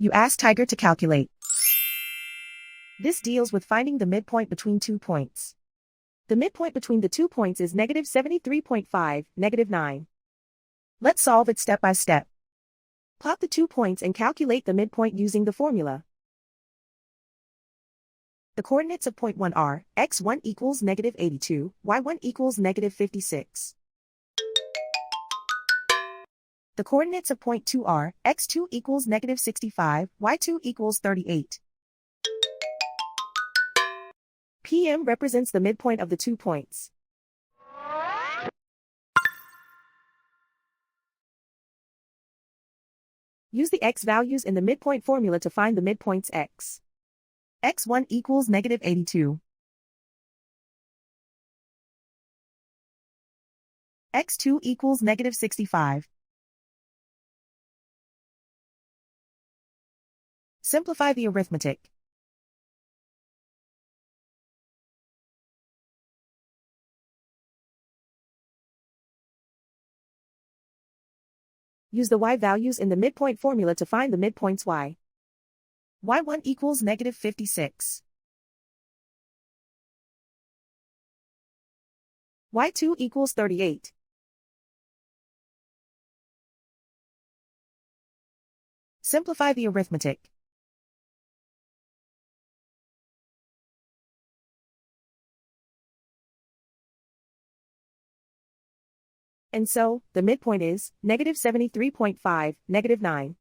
You ask Tiger to calculate. This deals with finding the midpoint between 2 points. The midpoint between the 2 points is -73.5, -9. Let's solve it step by step. Plot the 2 points and calculate the midpoint using the formula. The coordinates of point 1 are, x1 equals -82, y1 equals -56. The coordinates of point 2 are, x2 equals -65, y2 equals 38. PM represents the midpoint of the 2 points. Use the x values in the midpoint formula to find the midpoints x. x1 equals -82. x2 equals -65. Simplify the arithmetic. Use the y values in the midpoint formula to find the midpoints y. y1 equals -56. y2 equals 38. Simplify the arithmetic. And so, the midpoint is -73.5, -9.